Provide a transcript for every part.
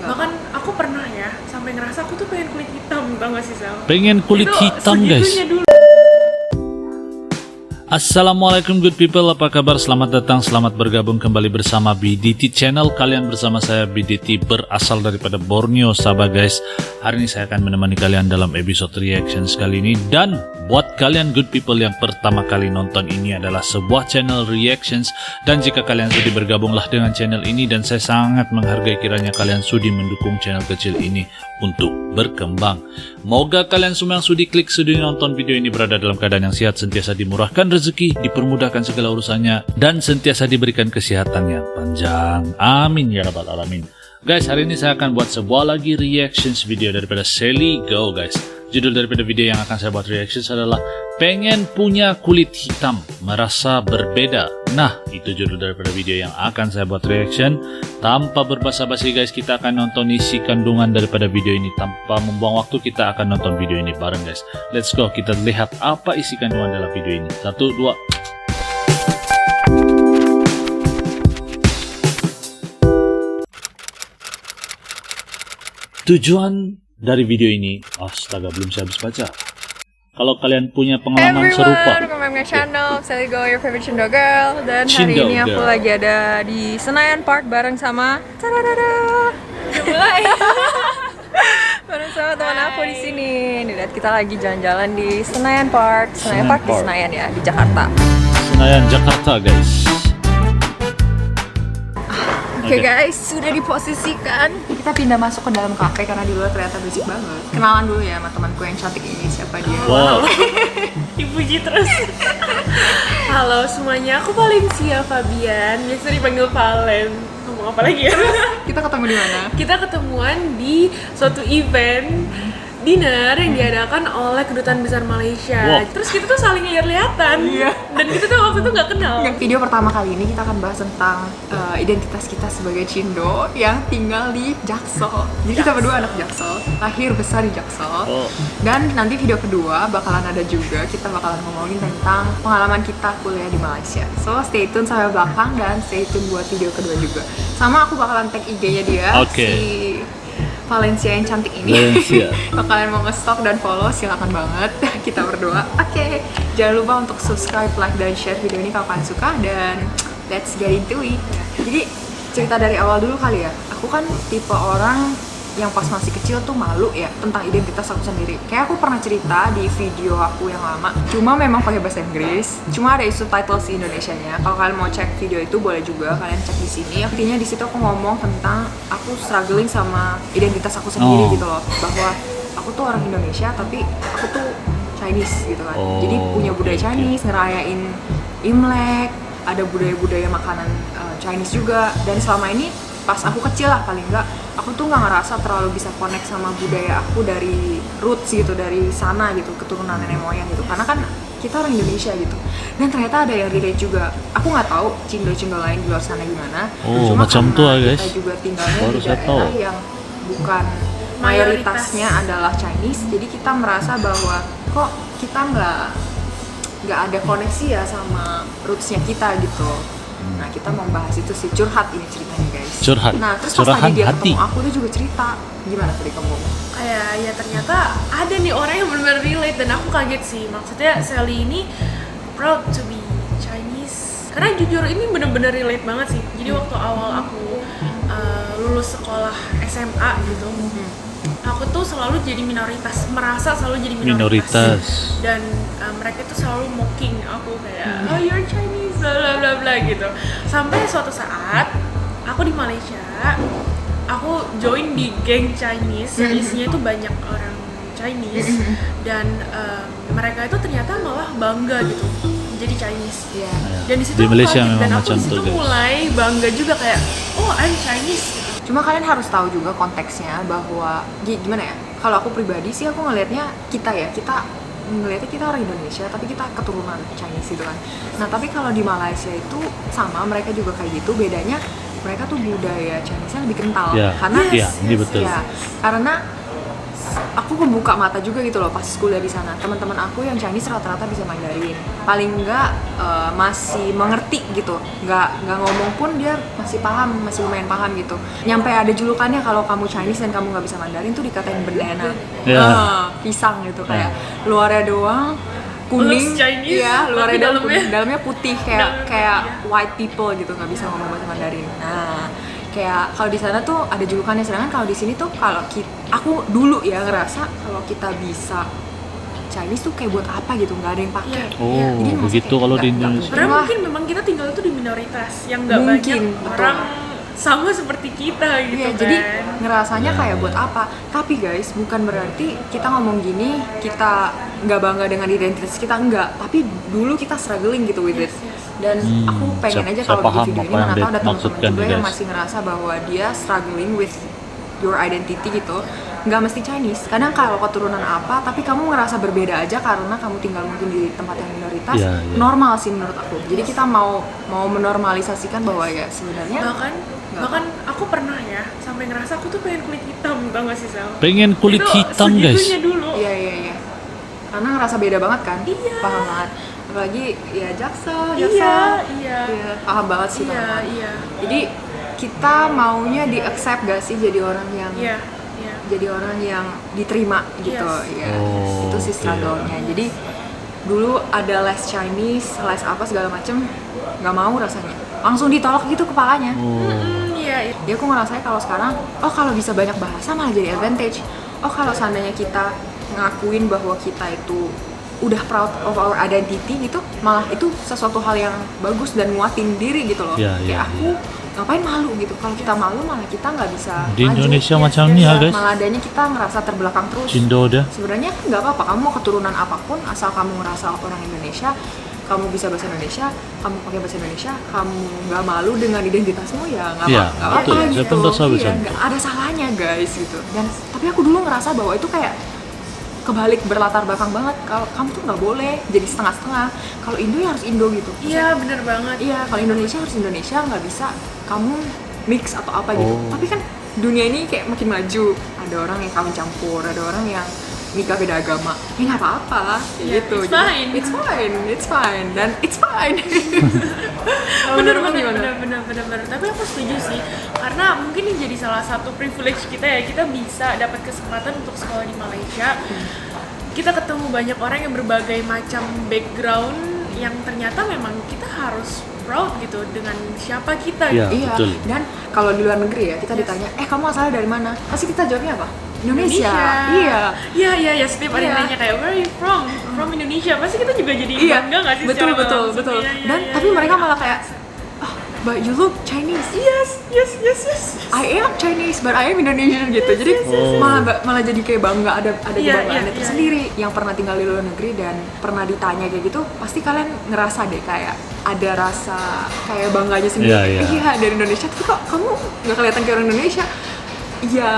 Bahkan aku pernah ya sampai ngerasa aku tuh pengen kulit hitam, tau gak sih Sal? Pengen kulit Itu hitam guys. segitunya dulu. Assalamualaikum good people, apa kabar? Selamat datang, selamat bergabung kembali bersama BDT Channel. Kalian bersama saya BDT berasal daripada Borneo, Sabah guys. Hari ini saya akan menemani kalian dalam episode reaction kali ini. Dan buat kalian good people yang pertama kali nonton, ini adalah sebuah channel reactions. Dan jika kalian sudi bergabunglah dengan channel ini, dan saya sangat menghargai kiranya kalian sudi mendukung channel kecil ini untuk berkembang. Moga kalian semua yang sudi klik, sudi nonton video ini berada dalam keadaan yang sehat, sentiasa dimurahkan rezeki, dipermudahkan segala urusannya, dan sentiasa diberikan kesehatan yang panjang. Amin ya rabbal alamin. Guys, hari ini saya akan buat sebuah lagi reactions video daripada Sally Go guys. Judul daripada video yang akan saya buat reactions adalah Pengen Punya Kulit Hitam, Merasa Berbeda. Nah, itu judul daripada video yang akan saya buat reaction. Tanpa berbasa-basi guys, kita akan nonton isi kandungan daripada video ini. Tanpa membuang waktu, kita akan nonton video ini bareng guys. Let's go, kita lihat apa isi kandungan dalam video ini. 1, 2. Tujuan dari video ini, astaga belum saya habis baca. Kalau kalian punya pengalaman serupa, welcome back to my channel, Sally Go, your favorite Cindo girl. Dan hari Cindo ini aku girl. lagi ada di Senayan Park bareng sama udah mulai bareng sama teman aku di sini. Nih, lihat kita lagi jalan-jalan di Senayan Park. Senayan Park di Senayan ya, di Jakarta. Senayan Jakarta guys. Oke guys, sudah diposisikan. Kita pindah masuk ke dalam kafe karena di luar ternyata berisik banget. Kenalan dulu ya sama temanku yang cantik ini, siapa dia? Wow. Dipuji terus. Halo semuanya, aku Valencia Fabian, biasa dipanggil Valen. Ngomong apa lagi ya? Kita ketemu di mana? Kita ketemuan di suatu event dinner yang diadakan oleh Kedutaan Besar Malaysia. Wow. Terus kita tuh saling lihat-lihatan. Iya. Dan kita tuh waktu itu nggak kenal. Yang video pertama kali ini kita akan bahas tentang identitas kita sebagai Cindo yang tinggal di Jaksel. Jadi kita berdua anak Jaksel, lahir besar di Jaksel. Oh. Dan nanti video kedua bakalan ada juga, kita bakalan ngomongin tentang pengalaman kita kuliah di Malaysia. So stay tune sampai belakang dan stay tune buat video kedua juga. Sama aku bakalan tag IG-nya dia, Oke. si Valencia yang cantik ini. Valencia. Kalau kalian mau nge-stalk dan follow, silakan banget. Kita berdua. Oke. Jangan lupa untuk subscribe, like, dan share video ini kalau kalian suka. Dan let's get into it. Jadi cerita dari awal dulu kali ya. Aku kan tipe orang yang pas masih kecil tuh malu ya tentang identitas aku sendiri. Kayak aku pernah cerita di video aku yang lama. Cuma memang pakai bahasa Inggris. Cuma ada subtitles di Indonesianya. Kalau kalian mau cek video itu boleh juga kalian cek di sini. Artinya di situ aku ngomong tentang aku struggling sama identitas aku sendiri gitu loh. Bahwa aku tuh orang Indonesia tapi aku tuh Chinese gitu kan. Jadi punya budaya Chinese, ngerayain Imlek, ada budaya-budaya makanan Chinese juga. Dan selama ini pas aku kecil lah paling enggak, aku tuh nggak ngerasa terlalu bisa connect sama budaya aku dari roots gitu, dari sana gitu, keturunan nenek moyang gitu, karena kan kita orang Indonesia gitu. Dan ternyata ada yang relate juga. Aku nggak tahu cindo-cindo lain di luar sana gimana. Oh, Cuma macam karena tuh guys. kita juga tinggalnya Baru di saya daerah tahu. yang bukan mayoritasnya adalah Chinese, jadi kita merasa bahwa kok kita nggak ada koneksi ya sama rootsnya kita gitu. Nah, kita mau bahas itu sih, curhat ini ceritanya guys. Curhat. Nah, terus pas Curahan tadi dia hati. ketemu aku, dia juga cerita. Gimana tadi kamu? Kayak ya ternyata ada nih orang yang benar-benar relate dan aku kaget sih. Maksudnya Sally ini proud to be Chinese. Karena jujur ini benar-benar relate banget sih. Jadi waktu awal aku lulus sekolah SMA gitu, aku tuh selalu jadi minoritas, merasa selalu jadi minoritas. Dan mereka tuh selalu mocking aku kayak, oh you're Chinese, bla bla bla bla gitu. Sampai suatu saat aku di Malaysia, aku join di geng Chinese, yang isinya itu banyak orang Chinese, dan mereka itu ternyata malah bangga gitu jadi Chinese. Iya. Dan di situ Di aku Malaysia kaget, memang dan aku macam di situ tuh, guys. mulai bangga juga kayak, oh I'm Chinese. Cuma kalian harus tahu juga konteksnya bahwa gimana ya? Kalau aku pribadi sih aku ngelihatnya kita ngelihatnya kita orang Indonesia tapi kita keturunan Chinese gitu kan. Nah, tapi kalau di Malaysia itu sama, mereka juga kayak gitu. Bedanya mereka tuh budaya Chinese-nya lebih kental. Ya, Karena iya, ini betul. ya, karena aku kebuka mata juga gitu loh pas kuliah di sana. Teman-teman aku yang Chinese rata-rata bisa Mandarin, paling enggak masih mengerti gitu, nggak ngomong pun dia masih paham, masih lumayan paham gitu. Nyampe ada julukannya kalau kamu Chinese dan kamu nggak bisa Mandarin tuh dikatain berdana, pisang gitu, kayak luarnya doang kuning, Looks Chinese, iya, luarnya tapi doang dalamnya- kuning, dalamnya putih kayak white people gitu, nggak bisa ngomong bahasa Mandarin. Nah, kayak kalau di sana tuh ada julukannya, sedangkan kalau di sini tuh aku dulu ya ngerasa kalau kita bisa Chinese tuh kayak buat apa gitu, nggak ada yang pakai. Iya. Oh, Jadi ngerasa begitu kayak kalau di nggak Indonesia. Karena Wah. mungkin memang kita tinggal itu di minoritas yang nggak Mungkin, banyak betul. orang sama seperti kita gitu Iya, kan. jadi ngerasanya kayak buat apa? Tapi guys, bukan berarti kita ngomong gini, kita nggak bangga dengan identitas kita, enggak. Tapi dulu kita struggling gitu with it. Dan aku pengen aja saya kalau paham bikin video apa ini, yang mana tahu ada teman-teman dimaksudkan juga nih, yang guys. masih ngerasa bahwa dia struggling with your identity gitu. Nggak mesti Chinese. Kadang kalau keturunan apa, tapi kamu ngerasa berbeda aja karena kamu tinggal mungkin di tempat yang minoritas. Iya, iya. Normal sih menurut aku. Jadi kita mau menormalisasikan bahwa ya sebenarnya bahkan aku pernah ya sampai ngerasa aku tuh pengen kulit hitam, tau gak sih Sal? Pengen kulit Itu hitam guys. segitunya dulu. Iya. Karena ngerasa beda banget kan? Iya. Paham banget. Apalagi ya Jaksel. Iya. Paham banget sih. Iya, paham banget. iya. Jadi kita maunya di-accept gak sih jadi orang yang Iya. jadi orang yang diterima gitu. Yes. Ya. Oh, Itu sih oke. struggle-nya. Jadi dulu ada les Chinese, les apa segala macem, nggak mau rasanya. Langsung ditolak gitu kepalanya. Iya. Dia aku ngerasanya kalau sekarang, kalau bisa banyak bahasa malah jadi advantage. Kalau seandainya kita ngakuin bahwa kita itu udah proud of our identity gitu, malah itu sesuatu hal yang bagus dan nguatin diri gitu loh. Iya, Kayak iya, aku ngapain malu gitu. Kalau kita malu malah kita nggak bisa Di maju. Indonesia Yes, macam yes, ini ya, yes. guys. Malah adanya kita ngerasa terbelakang terus. Cindo dah. Sebenarnya kan nggak apa-apa, kamu mau keturunan apapun asal kamu ngerasa orang Indonesia, kamu bisa bahasa Indonesia, kamu pakai bahasa Indonesia, kamu nggak malu dengan identitasmu, ya nggak Iya, apa-apa betul. Saya gitu. pun rasa Iya, bisa. nggak ada salahnya guys gitu. Dan tapi aku dulu ngerasa bahwa itu kayak kebalik, berlatar belakang banget. Kalau kamu tuh nggak boleh jadi setengah-setengah. Kalau Indo ya harus Indo gitu. Iya, bener banget. Iya, kalau Indonesia harus Indonesia, nggak bisa kamu mix atau apa gitu. Oh. Tapi kan dunia ini kayak makin maju. Ada orang yang kawin campur, ada orang yang nikah beda agama. Ya nggak apa-apa, kayak Yeah, gitu. it's Jadi, fine. it's fine, dan it's fine. bener Menurutmu gimana? bener. Tapi aku setuju sih, karena mungkin ini jadi salah satu privilege kita ya, kita bisa dapat kesempatan untuk sekolah di Malaysia. Kita ketemu banyak orang yang berbagai macam background yang ternyata memang kita harus proud gitu dengan siapa kita Iya. gitu. Iya, Betul. dan kalau di luar negeri ya, kita ditanya, kamu asalnya dari mana? Pasti kita jawabnya apa? Indonesia. Iya. Setiap ada yang Iya. nanya kayak where are you from Indonesia, pasti kita juga jadi Iya, bangga nggak sih betul secara betul langsung? betul. Iya, iya, Dan iya, tapi iya. mereka malah kayak, but you look Chinese. yes. I am Chinese, but I am Indonesian gitu. Jadi malah jadi kayak bangga, ada Iya, kebanggaan iya, tersendiri. Yang pernah tinggal di luar negeri dan pernah ditanya kayak gitu, pasti kalian ngerasa deh kayak ada rasa kayak bangganya sendiri. Iya, iya. Dari Indonesia, tapi kok kamu nggak kelihatan kayak orang Indonesia? Ya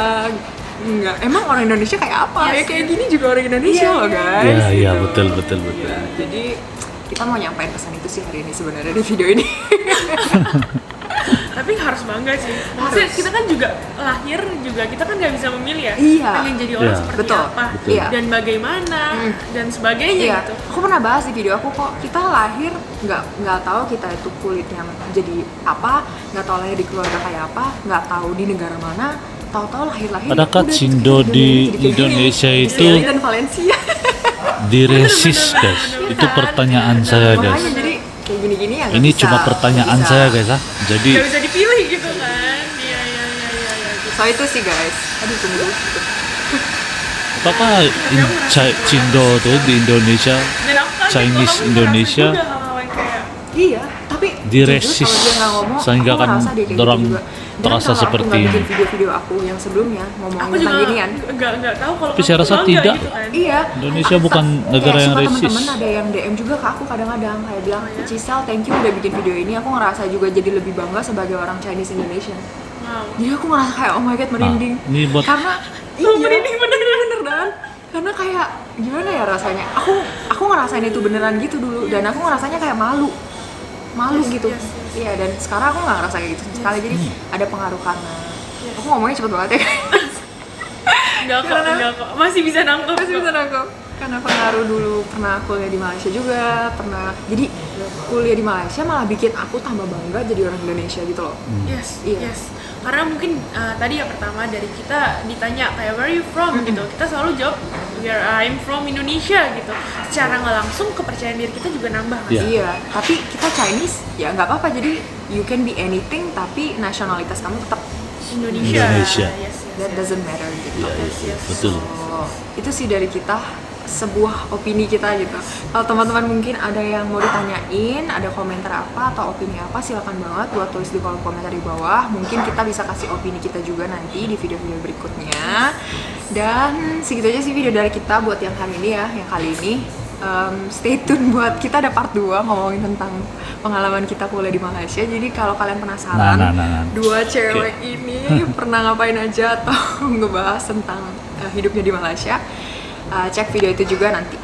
nggak. Emang orang Indonesia kayak apa? Yes, Ya kayak yes. gini juga orang Indonesia Iya, loh iya. guys. Iya, gitu. betul. Iya, jadi kita mau nyampein pesan itu sih hari ini sebenarnya di video ini. Tapi harus bangga sih. Maksudnya Harus. kita kan juga lahir juga, kita kan nggak bisa memilih ya. Iya. Pengen jadi orang Iya. seperti Betul, apa betul. Iya. dan bagaimana dan sebagainya Iya, gitu. aku pernah bahas di video aku kok, kita lahir nggak tahu kita itu kulitnya jadi apa, nggak tahu lahir di keluarga kayak apa, nggak tahu di negara mana, tahu-tahu lahir-lahir. Padahal udah gitu Cindo kayak di jadi kayak Indonesia gini. itu Australia dan Valencia. diresis guys. Itu pertanyaan saya guys. Makanya jadi kayak gini-gini ya nggak Ini bisa, cuma pertanyaan nggak bisa. saya guys. Jadi Gak bisa dipilih gitu kan. Iya gitu. So itu sih guys. Aduh tunggu dulu. apakah Cindo tuh di Indonesia Dan aku kaget Chinese kalau kamu Indonesia ngerasa juga hal-hal yang kayak Iya, tapi diresis jujur kalau dia nggak ngomong, sehingga aku kan ngerasa dia kayak dorang gitu juga. Dan terasa kalau seperti aku nggak ini. bikin video-video aku yang sebelumnya ngomongin aku juga tentang ginian. nggak tahu kalau Tapi saya kamu rasa bangga tidak. gitu kan. Iya. Indonesia bukan negara yang suka resis. temen-temen ada yang DM juga ke aku kadang-kadang kayak bilang, Cisel, thank you udah bikin video ini. Aku ngerasa juga jadi lebih bangga sebagai orang Chinese Indonesian. Wow. Jadi aku ngerasa kayak oh my god merinding. Nah, ini buat Karena merinding bener dan karena kayak gimana ya rasanya. Aku ngerasain itu beneran gitu dulu dan aku ngerasanya kayak malu gitu. yes. Iya, dan sekarang aku nggak ngerasa kayak gitu sekali. Jadi ada pengaruh karena aku ngomongnya cepet banget ya. enggak kok. Masih bisa nangkep. Masih bisa nangkep. Karena pengaruh dulu pernah kuliah di Malaysia juga, jadi kuliah di Malaysia malah bikin aku tambah bangga jadi orang Indonesia gitu loh. Yes, Iya. yes. Karena mungkin tadi yang pertama dari kita ditanya kayak where are you from gitu, kita selalu jawab where I'm from Indonesia gitu. Secara nggak langsung kepercayaan diri kita juga nambah nggak sih? Iya, tapi kita Chinese ya nggak apa-apa, jadi you can be anything tapi nasionalitas kamu tetap Indonesia. Indonesia. Yes, yes, that yes. doesn't matter gitu. Yes, yes. Betul. So, itu sih dari kita sebuah opini kita gitu. Kalau teman-teman mungkin ada yang mau ditanyain, ada komentar apa atau opini apa, silakan banget buat tulis di kolom komentar di bawah. Mungkin kita bisa kasih opini kita juga nanti di video-video berikutnya. Dan segitu aja sih video dari kita buat yang hari ini ya, yang kali ini. Stay tune buat kita ada part 2 ngomongin tentang pengalaman kita kuliah di Malaysia. Jadi kalau kalian penasaran Nah. dua cewek ini pernah ngapain aja atau ngebahas tentang hidupnya di Malaysia, cek video itu juga nanti.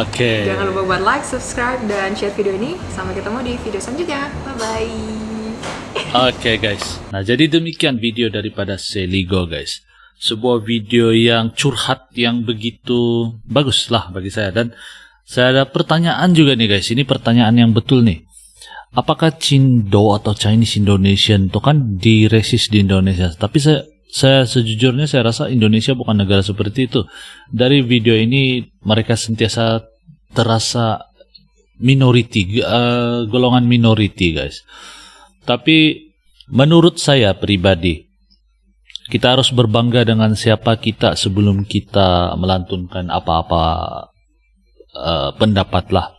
Oke. Jangan lupa buat like, subscribe, dan share video ini. Sampai ketemu di video selanjutnya. Bye-bye. Oke guys, nah jadi demikian video daripada Seligo guys. Sebuah video yang curhat yang begitu bagus lah bagi saya. Dan saya ada pertanyaan juga nih guys, ini pertanyaan yang betul nih. Apakah Cindo atau Chinese Indonesian itu kan diresis di Indonesia? Tapi saya sejujurnya saya rasa Indonesia bukan negara seperti itu. Dari video ini mereka sentiasa terasa minority, golongan minority guys. Tapi menurut saya pribadi, kita harus berbangga dengan siapa kita sebelum kita melantunkan apa-apa pendapat lah.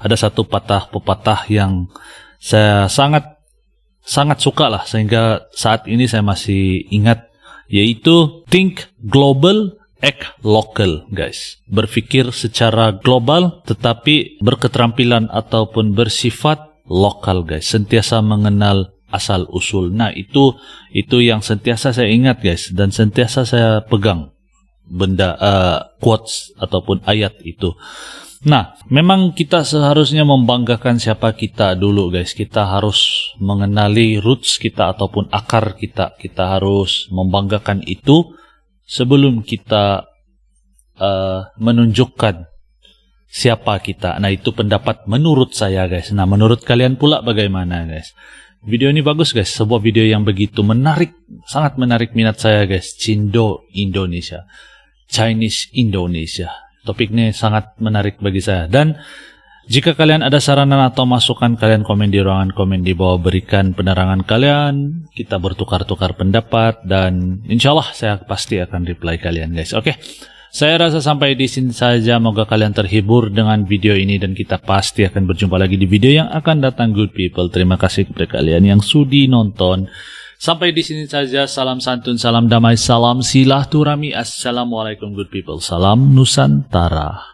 Ada satu pepatah yang saya sangat suka lah, sehingga saat ini saya masih ingat, yaitu think global, act local guys. Berpikir secara global tetapi berketerampilan ataupun bersifat lokal guys. Sentiasa mengenal asal usul. Nah itu yang sentiasa saya ingat guys, dan sentiasa saya pegang benda quotes ataupun ayat itu. Nah, memang kita seharusnya membanggakan siapa kita dulu guys. Kita harus mengenali roots kita ataupun akar kita. Kita harus membanggakan itu sebelum kita menunjukkan siapa kita. Nah, itu pendapat menurut saya guys. Nah, menurut kalian pula bagaimana guys? Video ini bagus guys, sebuah video yang begitu menarik, sangat menarik minat saya guys. Cindo Indonesia, Chinese Indonesia. Topiknya sangat menarik bagi saya. Dan jika kalian ada saranan atau masukan, kalian komen di ruangan komen di bawah, berikan penerangan kalian. Kita bertukar-tukar pendapat dan insyaallah saya pasti akan reply kalian guys. Oke. Saya rasa sampai di sini saja. Moga kalian terhibur dengan video ini dan kita pasti akan berjumpa lagi di video yang akan datang good people. Terima kasih kepada kalian yang sudi nonton. Sampai di sini saja. Salam santun, salam damai, salam silaturahmi. Assalamualaikum good people. Salam Nusantara.